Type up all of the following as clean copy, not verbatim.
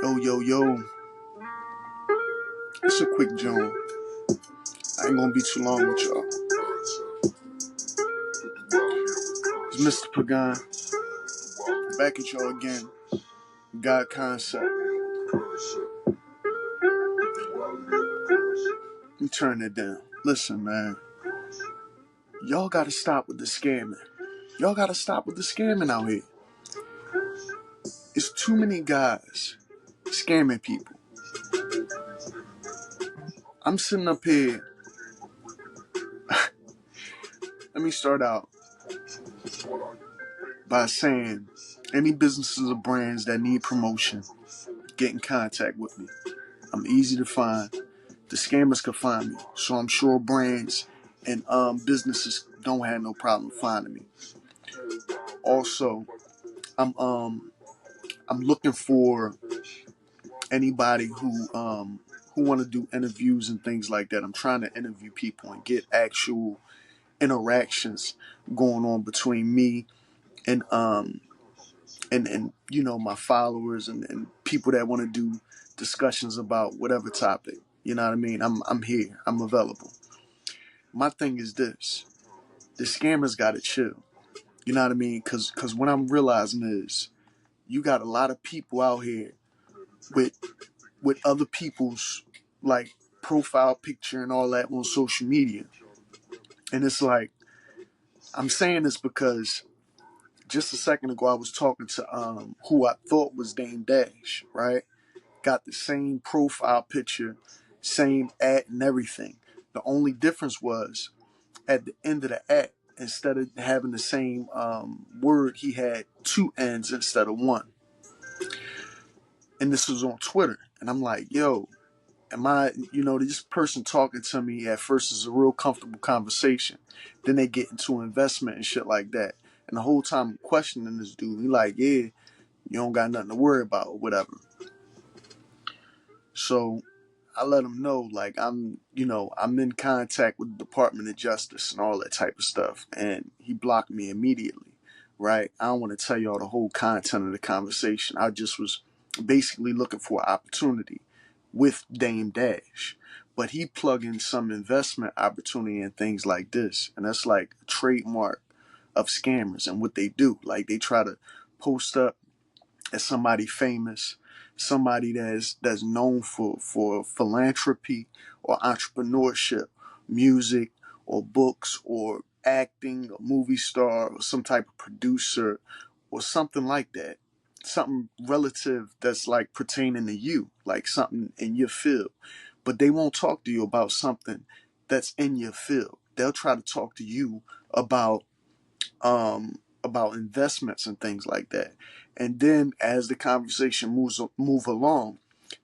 Yo, yo, yo. It's a quick joint. I ain't gonna be too long with y'all. It's Mr. Pagan. Back at y'all again. God Concept. Let me turn that down. Listen, man. Y'all gotta stop with the scamming. Y'all gotta stop with the scamming out here. It's too many guys scamming people. I'm sitting up here. Let me start out by saying any businesses or brands that need promotion, get in contact with me. I'm easy to find. The scammers can find me, so I'm sure brands and businesses don't have no problem finding me. Also, I'm looking for anybody who want to do interviews and things like that. I'm trying to interview people and get actual interactions going on between me and you know, my followers and people that want to do discussions about whatever topic. You know what I mean? I'm here. I'm available. My thing is this: the scammers gotta chill. You know what I mean? Cause what I'm realizing is you got a lot of people out here with other people's like profile picture and all that on social media, and it's like I'm saying this because just a second ago I was talking to who I thought was Dame Dash, right? Got the same profile picture, same ad and everything. The only difference was at the end of the act, instead of having the same word, he had two N's instead of one. And this was on Twitter. And I'm like, yo, am I, you know, this person talking to me at first is a real comfortable conversation. Then they get into investment and shit like that. And the whole time I'm questioning this dude, he like, yeah, you don't got nothing to worry about or whatever. So I let him know, like, I'm in contact with the Department of Justice and all that type of stuff. And he blocked me immediately, right? I don't want to tell y'all the whole content of the conversation. I just was basically looking for an opportunity with Dame Dash. But he plug in some investment opportunity and things like this. And that's like a trademark of scammers and what they do. Like, they try to post up as somebody famous, somebody that's known for philanthropy or entrepreneurship, music or books or acting, a movie star or some type of producer or something like that. Something relative that's like pertaining to you, like something in your field. But they won't talk to you about something that's in your field. They'll try to talk to you about investments and things like that. And then as the conversation move along,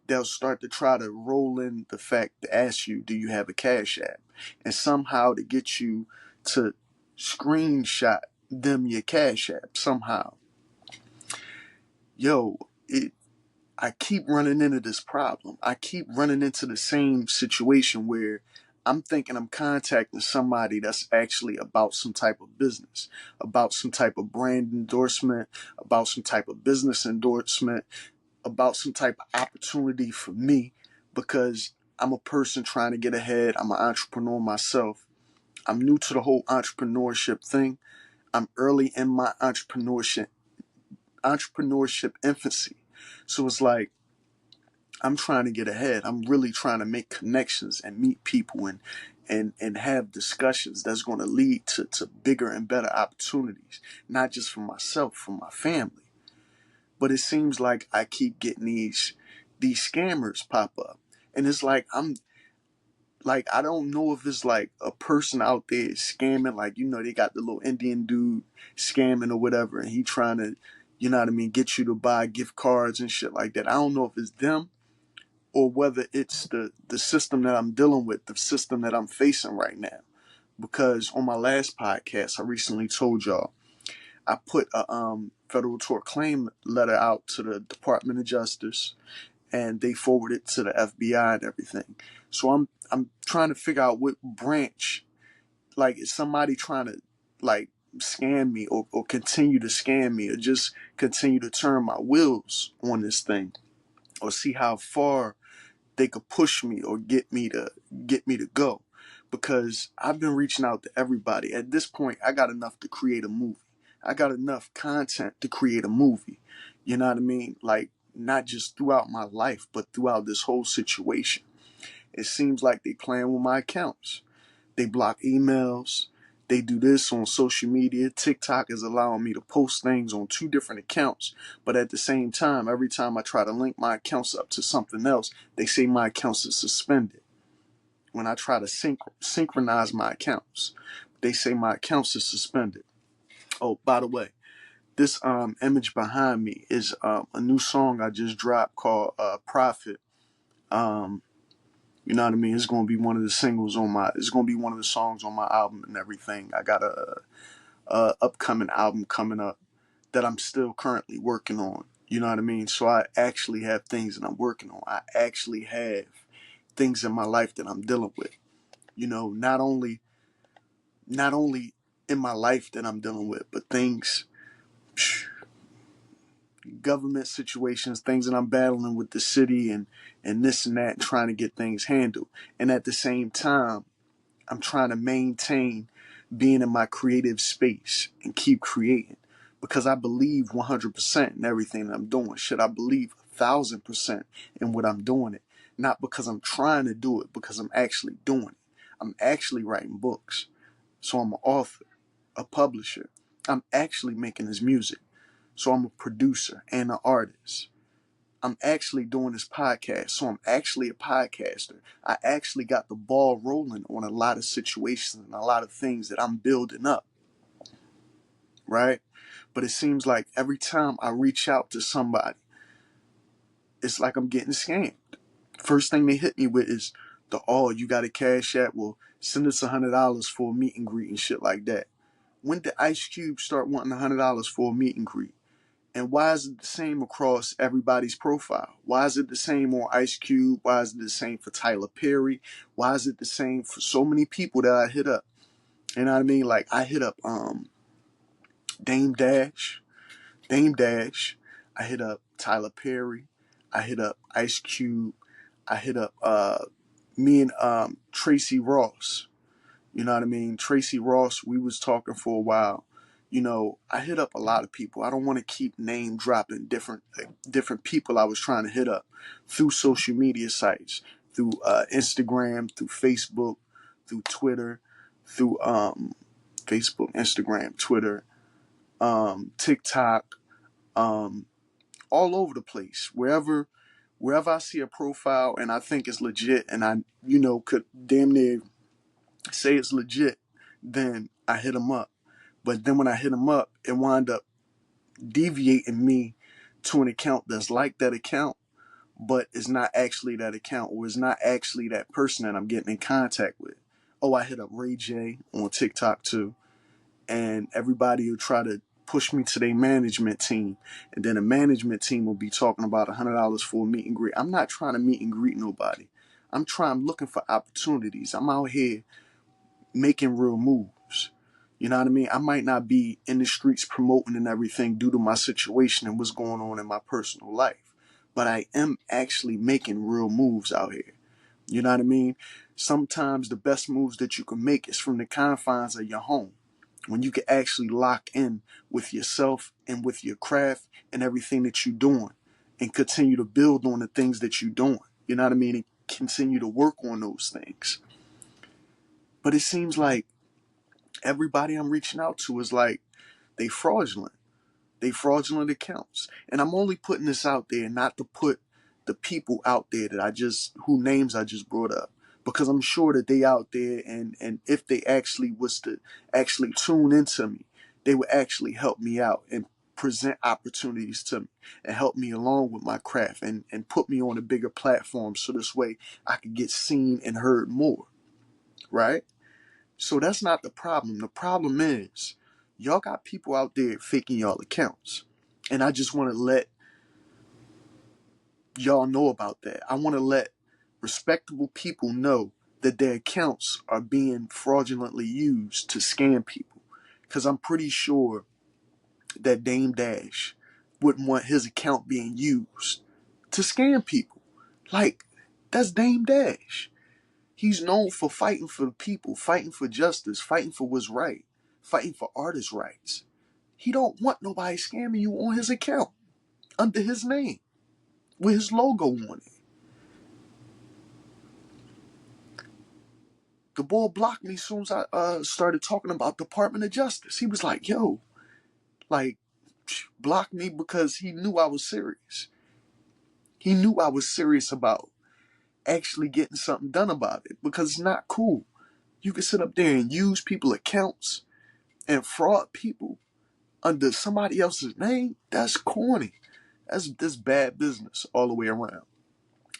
they'll start to try to roll in the fact to ask you, do you have a cash app? And somehow to get you to screenshot them your cash app somehow. Yo, I keep running into this problem. I keep running into the same situation where I'm thinking I'm contacting somebody that's actually about some type of business, about some type of brand endorsement, about some type of business endorsement, about some type of opportunity for me, because I'm a person trying to get ahead. I'm an entrepreneur myself. I'm new to the whole entrepreneurship thing. I'm early in my entrepreneurship infancy. So it's like, I'm trying to get ahead. I'm really trying to make connections and meet people and have discussions that's going to lead to bigger and better opportunities, not just for myself, for my family. But it seems like I keep getting these scammers pop up. And it's like, I don't know if it's like a person out there scamming, like, you know, they got the little Indian dude scamming or whatever, and he trying to, you know what I mean, get you to buy gift cards and shit like that. I don't know if it's them or whether it's the system that I'm dealing with, the system that I'm facing right now. Because on my last podcast, I recently told y'all, I put a federal tort claim letter out to the Department of Justice, and they forwarded it to the FBI and everything. So I'm trying to figure out what branch, like, is somebody trying to like scam me or continue to scam me or just continue to turn my wheels on this thing, or see how far they could push me or get me to go. Because I've been reaching out to everybody. At this point, I got enough to create a movie. I got enough content to create a movie. You know what I mean? Like, not just throughout my life, but throughout this whole situation. It seems like they playing with my accounts. They block emails. They do this on social media. TikTok is allowing me to post things on 2 different accounts. But at the same time, every time I try to link my accounts up to something else, they say my accounts are suspended. When I try to synchronize my accounts, they say my accounts are suspended. Oh, by the way, this image behind me is a new song I just dropped called Profit. Um, You know what I mean? It's gonna be one of the singles on my. It's gonna be one of the songs on my album and everything. I got a upcoming album coming up that I'm still currently working on. You know what I mean? So I actually have things that I'm working on. I actually have things in my life that I'm dealing with. You know, not only in my life that I'm dealing with, but things, government situations, things that I'm battling with the city and this and that, and trying to get things handled. And at the same time, I'm trying to maintain being in my creative space and keep creating, because I believe 100% in everything that I'm doing. Should I believe 1,000% in what I'm doing it? Not because I'm trying to do it, because I'm actually doing it. I'm actually writing books. So I'm an author, a publisher. I'm actually making this music. So I'm a producer and an artist. I'm actually doing this podcast, so I'm actually a podcaster. I actually got the ball rolling on a lot of situations and a lot of things that I'm building up, right? But it seems like every time I reach out to somebody, it's like I'm getting scammed. First thing they hit me with is you got a Cash App? Well, send us $100 for a meet and greet and shit like that. When did Ice Cube start wanting $100 for a meet and greet? And why is it the same across everybody's profile? Why is it the same on Ice Cube? Why is it the same for Tyler Perry? Why is it the same for so many people that I hit up? You know what I mean? Like, I hit up Dame Dash, Dame Dash. I hit up Tyler Perry. I hit up Ice Cube. I hit up me and Tracy Ross. You know what I mean? Tracy Ross, we was talking for a while. You know, I hit up a lot of people. I don't want to keep name dropping different people I was trying to hit up through social media sites, through Instagram, through Facebook, through Twitter, through Facebook, Instagram, Twitter, TikTok, um, all over the place. Wherever I see a profile and I think it's legit, and I could damn near say it's legit, then I hit them up. But then when I hit them up, it wind up deviating me to an account that's like that account, but it's not actually that account, or it's not actually that person that I'm getting in contact with. Oh, I hit up Ray J on TikTok too, and everybody will try to push me to their management team, and then the management team will be talking about $100 for a meet and greet. I'm not trying to meet and greet nobody. I'm looking for opportunities. I'm out here making real moves. You know what I mean? I might not be in the streets promoting and everything due to my situation and what's going on in my personal life, but I am actually making real moves out here. You know what I mean? Sometimes the best moves that you can make is from the confines of your home, when you can actually lock in with yourself and with your craft and everything that you're doing, and continue to build on the things that you're doing. You know what I mean? And continue to work on those things. But it seems like everybody I'm reaching out to is like, they fraudulent. They fraudulent accounts. And I'm only putting this out there not to put the people out there who names I just brought up. Because I'm sure that they out there, and if they actually was to actually tune into me, they would actually help me out and present opportunities to me and help me along with my craft, and put me on a bigger platform, so this way I could get seen and heard more. Right? So that's not the problem. The problem is y'all got people out there faking y'all accounts. And I just want to let y'all know about that. I want to let respectable people know that their accounts are being fraudulently used to scam people. Because I'm pretty sure that Dame Dash wouldn't want his account being used to scam people. Like, that's Dame Dash. He's known for fighting for the people, fighting for justice, fighting for what's right, fighting for artists' rights. He don't want nobody scamming you on his account, under his name, with his logo on it. The boy blocked me as soon as I started talking about Department of Justice. He was like, yo, like, blocked me because he knew I was serious. He knew I was serious about actually getting something done about it, because it's not cool. You can sit up there and use people's accounts and fraud people under somebody else's name. That's corny. That's bad business all the way around.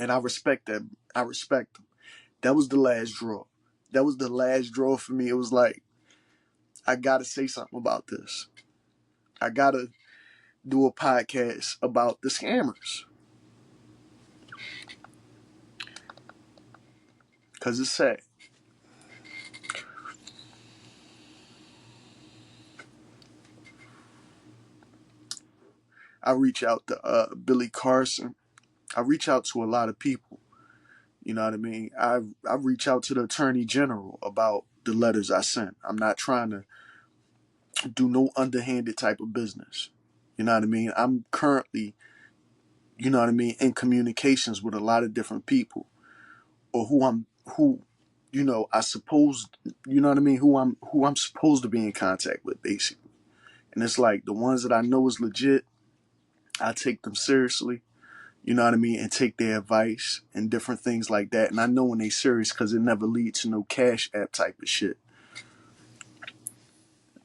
And I respect that. I respect them. That was the last draw. That was the last draw for me. It was like, I gotta say something about this. I gotta do a podcast about the scammers. Because it's sad. I reach out to Billy Carson. I reach out to a lot of people. You know what I mean? I reach out to the Attorney General about the letters I sent. I'm not trying to do no underhanded type of business. You know what I mean? I'm currently, you know what I mean, in communications with a lot of different people, or I suppose, you know what I mean, who I'm supposed to be in contact with, basically. And it's like the ones that I know is legit, I take them seriously. You know what I mean? And take their advice and different things like that. And I know when they serious because it never leads to no Cash App type of shit.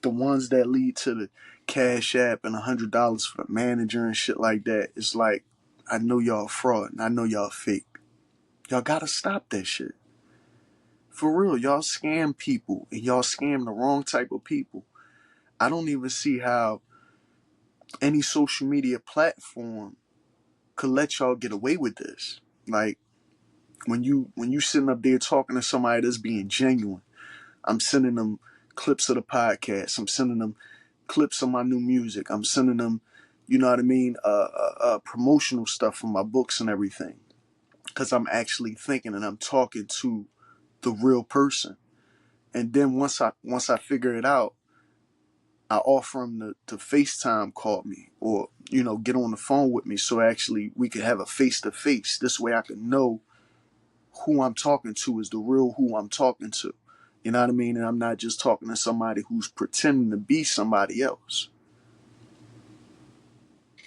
The ones that lead to the Cash App and $100 for the manager and shit like that, it's like, I know y'all fraud and I know y'all fake. Y'all gotta stop that shit. For real, y'all scam people and y'all scam the wrong type of people. I don't even see how any social media platform could let y'all get away with this. Like, when you sitting up there talking to somebody that's being genuine, I'm sending them clips of the podcast. I'm sending them clips of my new music. I'm sending them, you know what I mean, promotional stuff from my books and everything. Because I'm actually thinking and I'm talking to the real person. And then once I figure it out, I offer them to FaceTime call me, or, get on the phone with me, so actually we could have a face-to-face. This way I can know who I'm talking to is the real who I'm talking to. You know what I mean? And I'm not just talking to somebody who's pretending to be somebody else.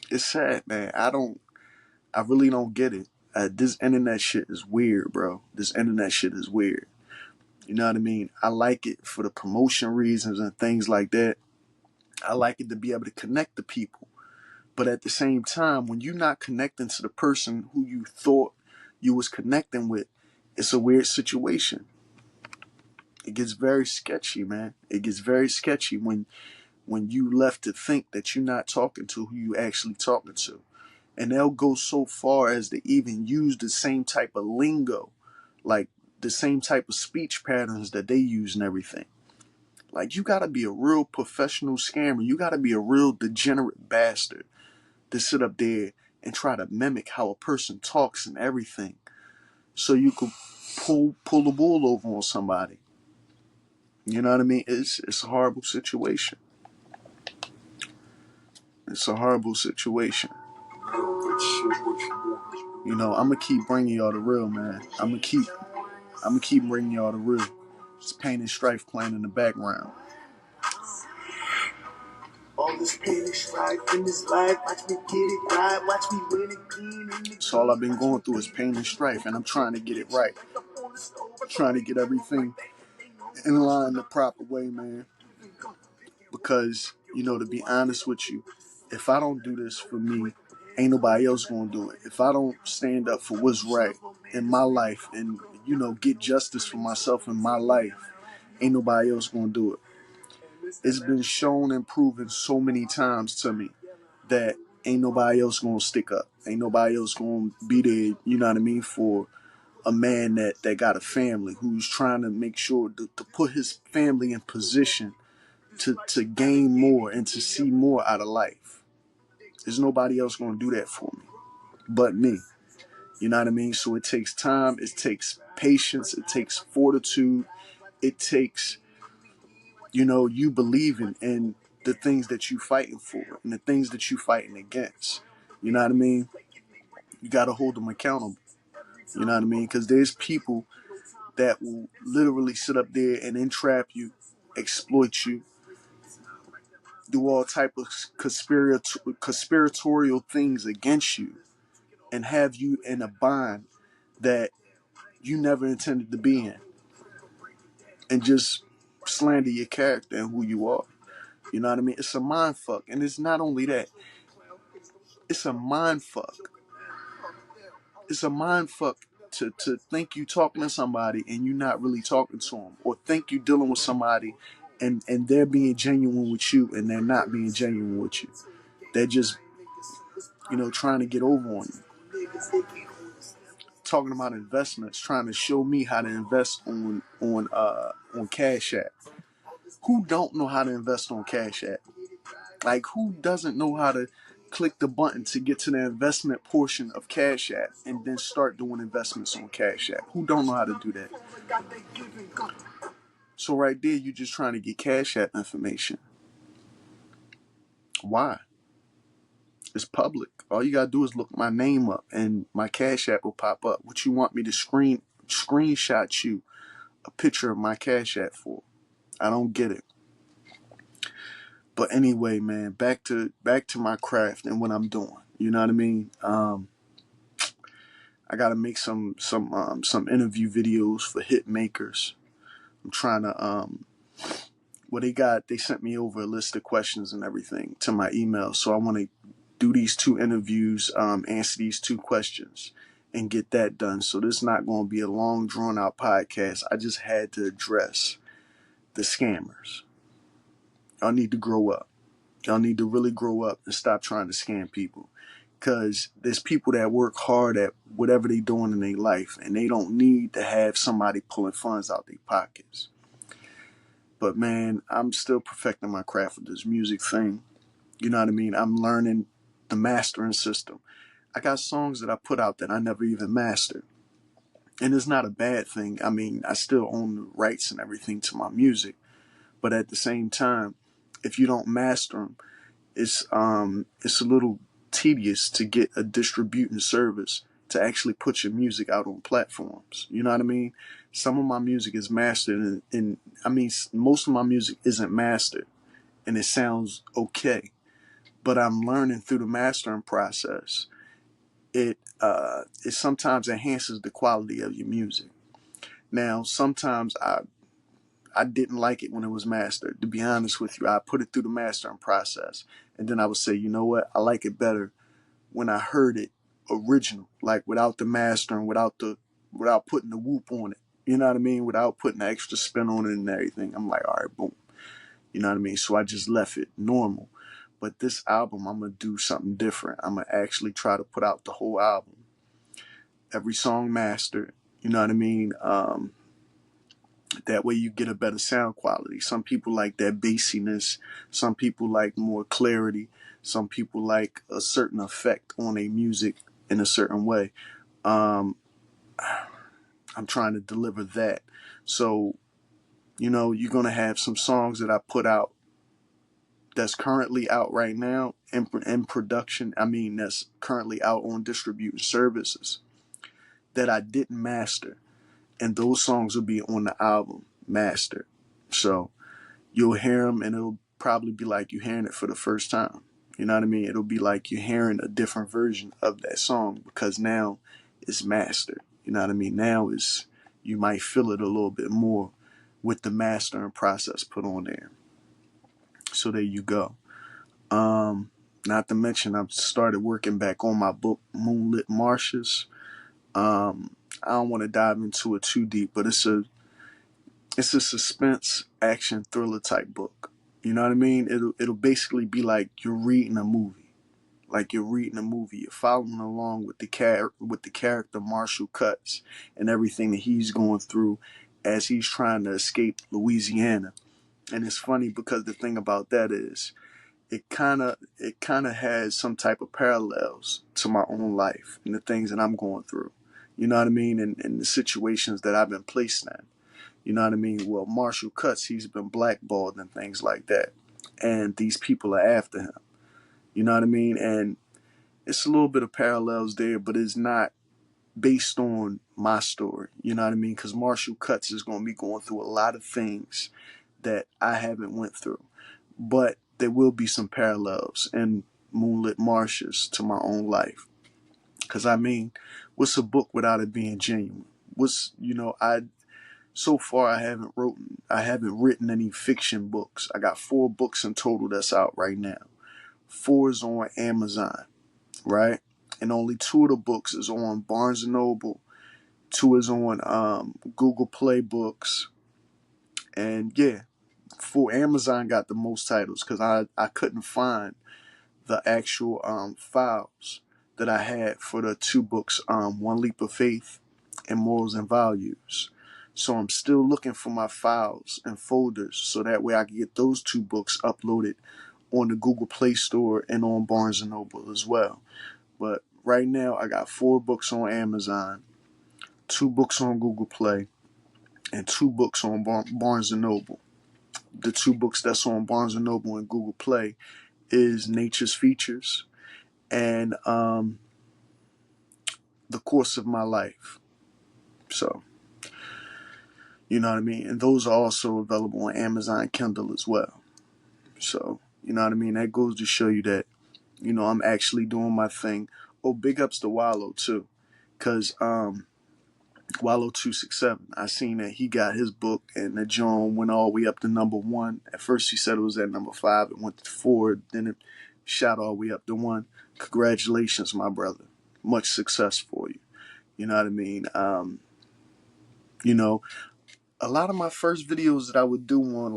It's sad, man. I really don't get it. This internet shit is weird, bro. This internet shit is weird. You know what I mean? I like it for the promotion reasons and things like that. I like it to be able to connect the people. But at the same time, when you're not connecting to the person who you thought you was connecting with, it's a weird situation. It gets very sketchy, man. It gets very sketchy when you left to think that you're not talking to who you actually talking to. And they'll go so far as to even use the same type of lingo, like the same type of speech patterns that they use and everything. Like, you gotta be a real professional scammer. You gotta be a real degenerate bastard to sit up there and try to mimic how a person talks and everything, so you could pull the bull over on somebody. You know what I mean? It's a horrible situation. It's a horrible situation. I'm gonna keep bringing y'all the real, man. I'm gonna keep bringing y'all the real. It's Pain and Strife playing in the background. All this pain and strife in this life, watch me get it right, watch me win again. So all I've been going through is pain and strife, and I'm trying to get it right. Trying to get everything in line the proper way, man. Because, to be honest with you, if I don't do this for me, ain't nobody else gonna do it. If I don't stand up for what's right in my life and, get justice for myself in my life, ain't nobody else gonna do it. It's been shown and proven so many times to me that ain't nobody else gonna stick up. Ain't nobody else gonna be there, you know what I mean, for a man that got a family, who's trying to make sure to put his family in position to gain more and to see more out of life. There's nobody else gonna do that for me but me. You know what I mean? So it takes time, it takes patience, it takes fortitude, it takes, you believing in the things that you fighting for and the things that you fighting against. You know what I mean? You got to hold them accountable. You know what I mean? Because there's people that will literally sit up there and entrap you, exploit you, do all type of conspiratorial things against you, and have you in a bind that you never intended to be in, and just slander your character and who you are. You know what I mean? It's a mind fuck. And it's not only that, it's a mind fuck. It's a mind fuck to think you talking to somebody and you not really talking to them, or think you dealing with somebody and they're being genuine with you and they're not being genuine with you. They're just, trying to get over on you. Talking about investments, trying to show me how to invest on Cash App. Who don't know how to invest on Cash App? Like, who doesn't know how to click the button to get to the investment portion of Cash App and then start doing investments on Cash App? Who don't know how to do that? So right there, you're just trying to get Cash App information. Why? It's public. All you gotta do is look my name up and my Cash App will pop up. What you want me to screenshot you a picture of my Cash App for? I don't get it. But anyway, man, back to my craft and what I'm doing. You know what I mean? I gotta make some interview videos for hit makers. I'm trying to they sent me over a list of questions and everything to my email. So I want to do these 2 interviews, answer these 2 questions and get that done. So this is not going to be a long drawn out podcast. I just had to address the scammers. Y'all need to grow up. Y'all need to really grow up and stop trying to scam people. Because there's people that work hard at whatever they're doing in their life, and they don't need to have somebody pulling funds out their pockets. But man, I'm still perfecting my craft with this music thing. You know what I mean? I'm learning the mastering system. I got songs that I put out that I never even mastered. And it's not a bad thing. I mean, I still own the rights and everything to my music. But at the same time, if you don't master them, it's a little tedious to get a distributing service to actually put your music out on platforms. You know what I mean? Some of my music is mastered, and I mean, most of my music isn't mastered, and it sounds okay. But I'm learning through the mastering process. It sometimes enhances the quality of your music. Now, sometimes I didn't like it when it was mastered. To be honest with you, I put it through the mastering process, and then I would say, you know what, I like it better when I heard it original, like without the mastering, without putting the whoop on it. You know what I mean? Without putting the extra spin on it and everything. I'm like, all right, boom. You know what I mean? So I just left it normal. But this album, I'm going to do something different. I'm going to actually try to put out the whole album. Every song mastered. You know what I mean? That way you get a better sound quality. Some people like that bassiness. Some people like more clarity. Some people like a certain effect on a music in a certain way. I'm trying to deliver that. So, you're going to have some songs that I put out that's currently out right now in production. I mean, that's currently out on distribution services that I didn't master. And those songs will be on the album mastered. So you'll hear them and it'll probably be like you're hearing it for the first time. You know what I mean? It'll be like you're hearing a different version of that song because now it's mastered. You know what I mean? Now you might feel it a little bit more with the mastering process put on there. So there you go. Not to mention, I've started working back on my book, Moonlit Marshes. I don't want to dive into it too deep, but it's a suspense action thriller type book. You know what I mean? It'll basically be like you're reading a movie. Like you're reading a movie. You're following along with the character Marshall Cuts and everything that he's going through as he's trying to escape Louisiana. And it's funny because the thing about that is it kind of has some type of parallels to my own life and the things that I'm going through. You know what I mean? And the situations that I've been placed in. You know what I mean? Well, Marshall Cuts, he's been blackballed and things like that. And these people are after him. You know what I mean? And it's a little bit of parallels there, but it's not based on my story. You know what I mean? Because Marshall Cuts is going to be going through a lot of things that I haven't went through. But there will be some parallels in Moonlit Marshes to my own life. Because I mean, what's a book without it being genuine? So far I haven't written any fiction books. I got 4 books in total that's out right now. 4 is on Amazon, right? And only 2 of the books is on Barnes and Noble. 2 is on Google Play Books. And yeah, for Amazon got the most titles because I couldn't find the actual files that I had for the 2 books, One Leap of Faith and Morals and Values. So I'm still looking for my files and folders so that way I can get those 2 books uploaded on the Google Play Store and on Barnes & Noble as well. But right now I got 4 books on Amazon, 2 books on Google Play, and 2 books on Barnes & Noble. The 2 books that's on Barnes & Noble and Google Play is Nature's Features and The Course of My Life. So, you know what I mean? And those are also available on Amazon Kindle as well. So, you know what I mean? That goes to show you that, I'm actually doing my thing. Oh, big ups to Wallow too. Because Wallow 267, I seen that he got his book and the John went all the way up to number 1. At first he said it was at number 5. It went to 4. Then it shot all the way up to 1. Congratulations, my brother. Much success for you. You know what I mean? A lot of my first videos that I would do on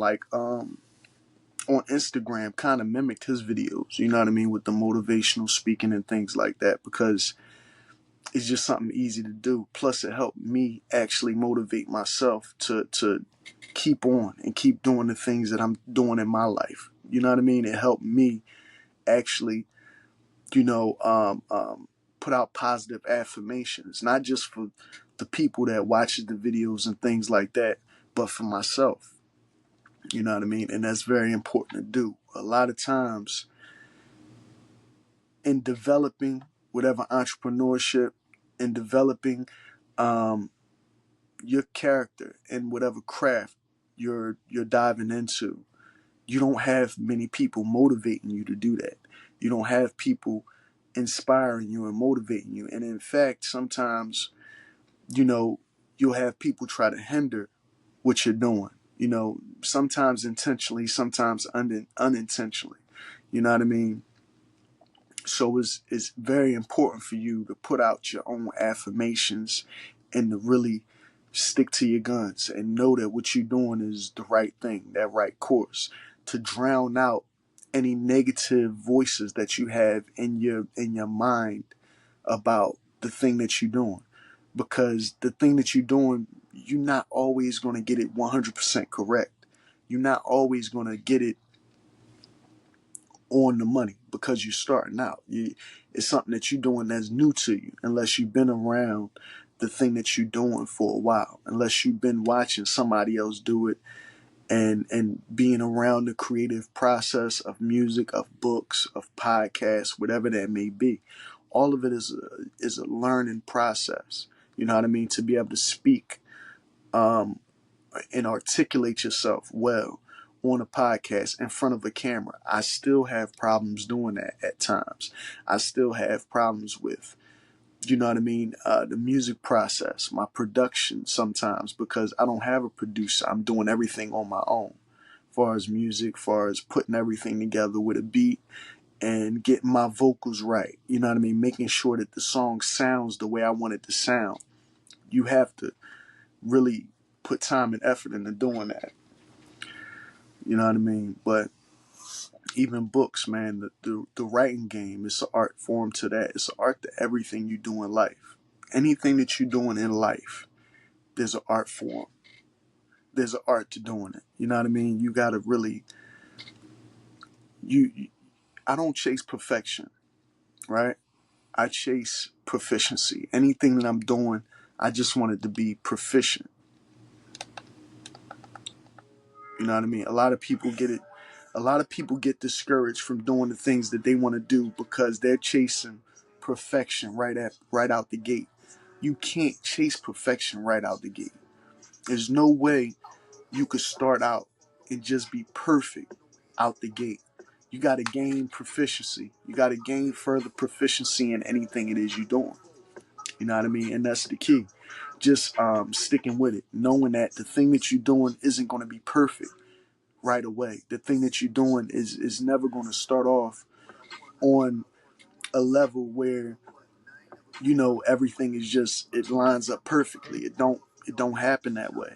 Instagram kind of mimicked his videos, you know what I mean, with the motivational speaking and things like that, because it's just something easy to do. Plus it helped me actually motivate myself to keep on and keep doing the things that I'm doing in my life. You know what I mean? It helped me actually, put out positive affirmations, not just for the people that watches the videos and things like that, but for myself. You know what I mean? And that's very important to do. A lot of times in developing whatever entrepreneurship, in developing your character in whatever craft you're diving into, you don't have many people motivating you to do that. You don't have people inspiring you and motivating you. And in fact, sometimes, you'll have people try to hinder what you're doing. Sometimes intentionally, sometimes unintentionally. You know what I mean? So it's very important for you to put out your own affirmations and to really stick to your guns and know that what you're doing is the right thing, that right course, to drown out any negative voices that you have in your mind about the thing that you're doing. Because the thing that you're doing, you're not always going to get it 100% correct. You're not always going to get it on the money because you're starting out. It's something that you're doing that's new to you, unless you've been around the thing that you're doing for a while, unless you've been watching somebody else do it and being around the creative process of music, of books, of podcasts, whatever that may be. All of it is a learning process. You know what I mean? To be able to speak and articulate yourself well on a podcast in front of a camera. I still have problems doing that at times. I still have problems with, you know what I mean, the music process, my production sometimes, because I don't have a producer. I'm doing everything on my own. Far as music, far as putting everything together with a beat and getting my vocals right. You know what I mean? Making sure that the song sounds the way I want it to sound. You have to really put time and effort into doing that. You know what I mean? But even books, man, the writing game is an art form to that. It's an art to everything you do in life. Anything that you're doing in life, there's an art form. There's an art to doing it. You know what I mean? You gotta really, I don't chase perfection, right? I chase proficiency. Anything that I'm doing, I just want it to be proficient. You know what I mean? A lot of people get discouraged from doing the things that they want to do because they're chasing perfection right out the gate. You can't chase perfection right out the gate. There's no way you could start out and just be perfect out the gate. You got to gain proficiency. You got to gain further proficiency in anything it is you're doing. You know what I mean? And that's the key. Just sticking with it, knowing that the thing that you're doing isn't going to be perfect right away. The thing that you're doing is never going to start off on a level where everything is just, it lines up perfectly. It don't happen that way.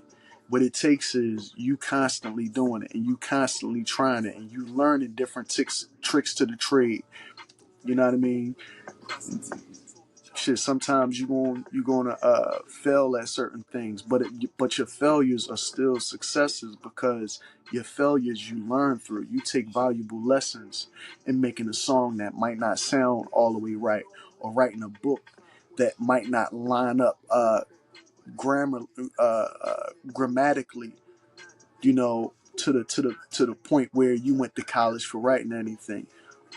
What it takes is you constantly doing it and you constantly trying it and you learning different tricks to the trade. You know what I mean? Shit, sometimes you're gonna fail at certain things, but your failures are still successes because your failures you learn through. You take valuable lessons in making a song that might not sound all the way right, or writing a book that might not line up grammar grammatically, to the point where you went to college for writing anything,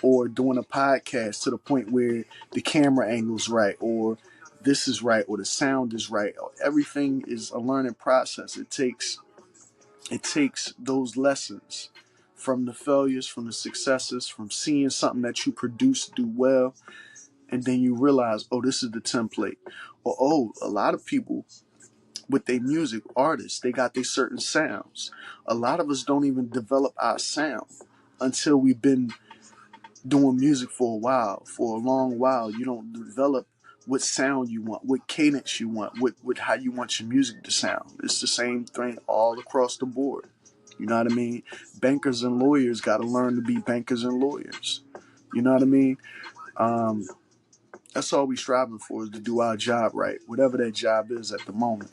or doing a podcast to the point where the camera angle's right, or this is right, or the sound is right. Everything is a learning process. It takes those lessons from the failures, from the successes, from seeing something that you produce do well, and then you realize, oh, this is the template. Or, oh, a lot of people with their music, artists, they got their certain sounds. A lot of us don't even develop our sound until we've been doing music for a while, for a long while. You don't develop what sound you want, what cadence you want, what how you want your music to sound. It's the same thing all across the board. You know what I mean? Bankers and lawyers got to learn to be bankers and lawyers. You know what I mean? Um, that's all we striving for, is to do our job right, whatever that job is at the moment.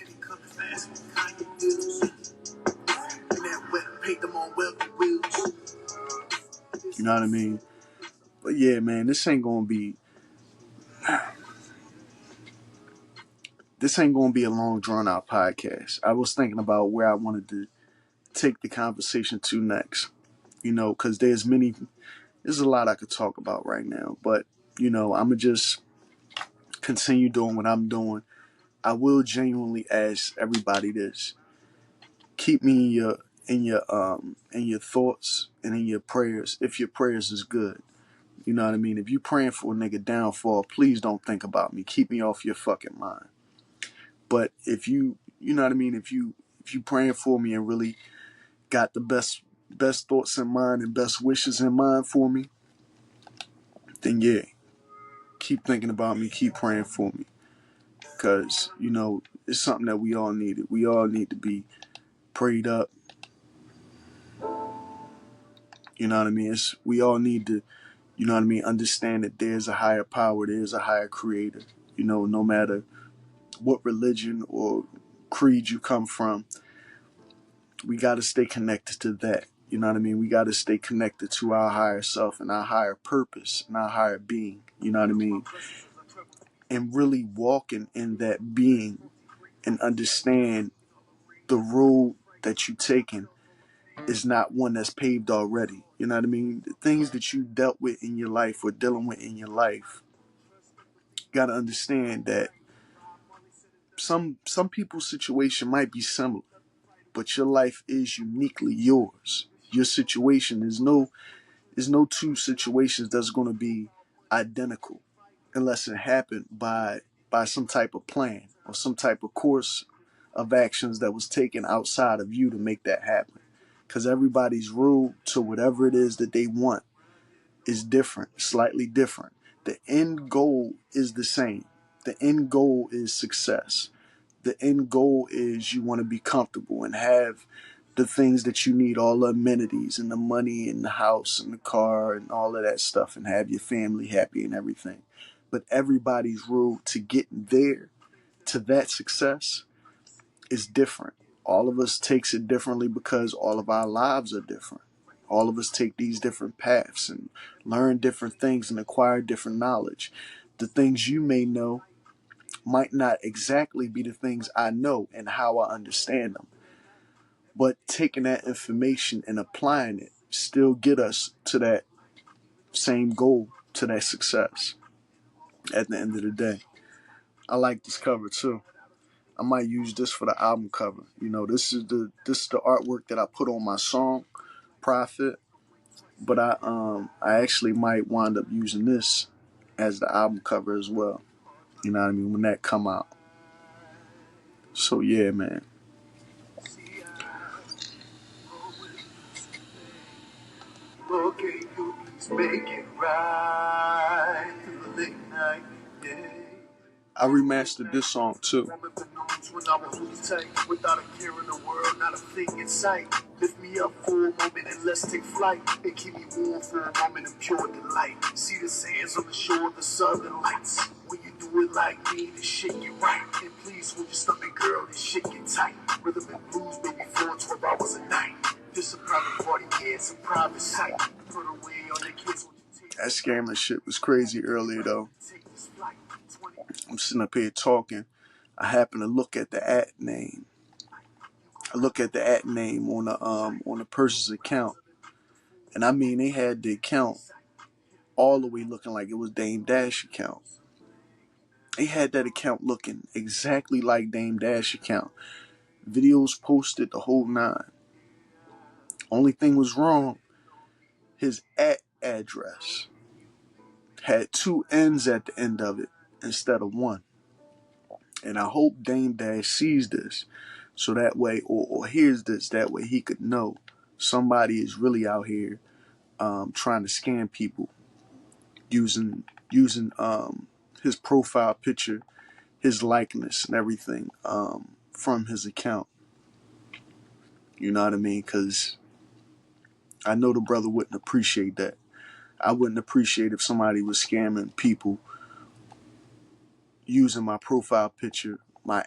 You know what I mean? But yeah, man, this ain't gonna be a long drawn out podcast. I was thinking about where I wanted to take the conversation to next. Because there's a lot I could talk about right now. But I'ma just continue doing what I'm doing. I will genuinely ask everybody this: keep me in your thoughts and in your prayers. If your prayers is good, you know what I mean. If you praying for a nigga downfall, please don't think about me. Keep me off your fucking mind. But if you know what I mean, if you praying for me and really got the best thoughts in mind and best wishes in mind for me, then yeah, keep thinking about me, keep praying for me, because it's something that we all needed. We all need to be prayed up. You know what I mean? We all need to, understand that there's a higher power, there's a higher creator. No matter what religion or creed you come from, we got to stay connected to that. You know what I mean? We got to stay connected to our higher self and our higher purpose and our higher being. You know what I mean? And really walking in that being and understand the road that you're taking is not one that's paved already. You know what I mean? The things that you dealt with in your life or dealing with in your life, you got to understand that some people's situation might be similar, but your life is uniquely yours. Your situation is no two situations that's going to be identical unless it happened by some type of plan or some type of course of actions that was taken outside of you to make that happen. Because everybody's road to whatever it is that they want is different, slightly different. The end goal is the same. The end goal is success. The end goal is you want to be comfortable and have the things that you need, all the amenities and the money and the house and the car and all of that stuff, and have your family happy and everything. But everybody's road to getting there, to that success, is different. All of us takes it differently because all of our lives are different. All of us take these different paths and learn different things and acquire different knowledge. The things you may know might not exactly be the things I know and how I understand them. But taking that information and applying it still get us to that same goal, to that success at the end of the day. I like this cover too. I might use this for the album cover. You know, this is the artwork that I put on my song, Profit. But I actually might wind up using this as the album cover as well. You know what I mean? When that come out. So yeah, man. Okay, you please make it right through the late night, yeah. I remastered this song too. When I was tight, without a care in the world, not a thing in sight. Lift me up for a moment and let's take flight. And keep me warm for a moment in pure delight. See the sands on the shore, the southern lights. When you do it like me, the shit get right. And please hold your stomach, girl, this shit get tight. Rhythm and blues, baby, for 12 hours a night. This a private party, yeah, it's a private site. Put away all your kids. That scammer shit was crazy earlier though. I'm sitting up here talking. I happen to look at the at name. I look at the at name on the person's account, and I mean they had the account all the way looking like it was Dame Dash account. They had that account looking exactly like Dame Dash account. Videos posted the whole nine. Only thing was wrong, his at address had two N's at the end of it instead of one. And I hope Dame Dash sees this so that way, or hears this, that way he could know somebody is really out here trying to scam people using his profile picture, his likeness and everything from his account. You know what I mean? Because I know the brother wouldn't appreciate that. I wouldn't appreciate if somebody was scamming people using my profile picture, my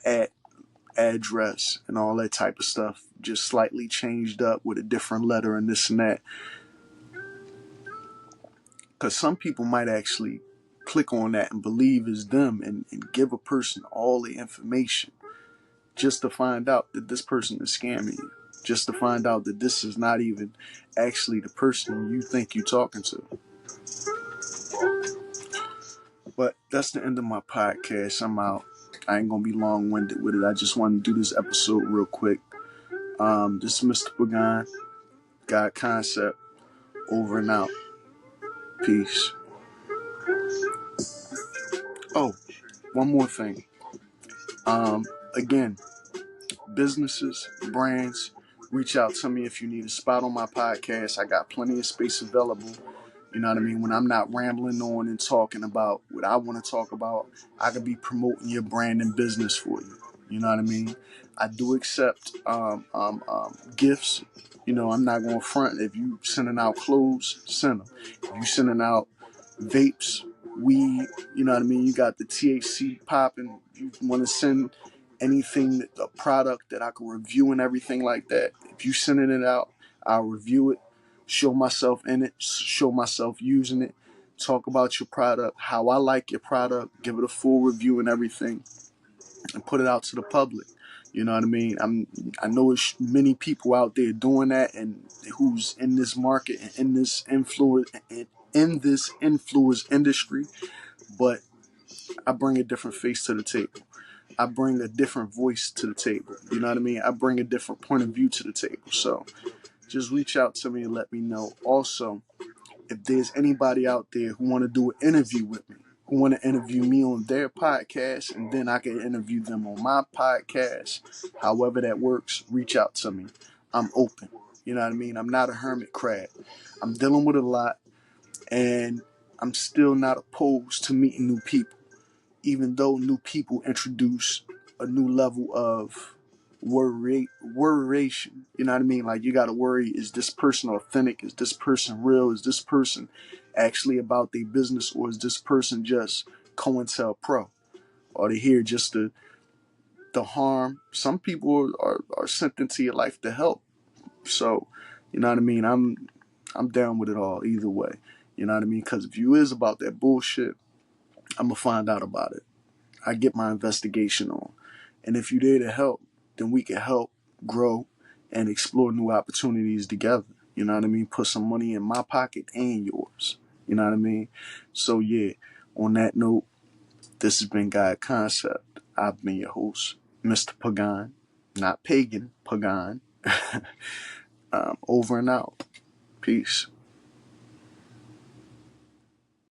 address, and all that type of stuff, just slightly changed up with a different letter and this and that. Because some people might actually click on that and believe it's them and give a person all the information just to find out that this person is scamming you. Just to find out that this is not even actually the person you think you're talking to. But that's the end of my podcast. I'm out. I ain't gonna be long-winded with it. I just wanted to do this episode real quick. This is Mr. Pagan, God Concept, over and out. Peace. Oh, one more thing. Again, businesses, brands, reach out to me if you need a spot on my podcast. I got plenty of space available. You know what I mean? When I'm not rambling on and talking about what I want to talk about, I could be promoting your brand and business for you. You know what I mean? I do accept gifts. You know, I'm not going to front. If you sending out clothes, send them. If you sending out vapes, weed, you know what I mean? You got the THC popping. You want to send anything, a product that I can review and everything like that. If you sending it out, I'll review it, show myself in it, show myself using it, talk about your product, how I like your product, give it a full review and everything, and put it out to the public. You know what I mean? I know there's many people out there doing that and who's in this market and in this influence industry, but I bring a different face to the table. I bring a different voice to the table. You know what I mean? I bring a different point of view to the table. So just reach out to me and let me know. Also, if there's anybody out there who want to do an interview with me, who want to interview me on their podcast, and then I can interview them on my podcast, however that works, reach out to me. I'm open. You know what I mean? I'm not a hermit crab. I'm dealing with a lot, and I'm still not opposed to meeting new people, even though new people introduce a new level of worration. You know what I mean? Like, you got to worry, is this person authentic? Is this person real? Is this person actually about their business? Or is this person just COINTELPRO? Or they here just to harm? Some people are sent into your life to help. So, you know what I mean? I'm down with it all either way. You know what I mean? Because if you is about that bullshit, I'm going to find out about it. I get my investigation on. And if you're there to help, then we can help grow and explore new opportunities together. You know what I mean? Put some money in my pocket and yours. You know what I mean? So yeah, on that note, this has been God Concept. I've been your host, Mr. Pagan. Not pagan, Pagan. Over and out. Peace.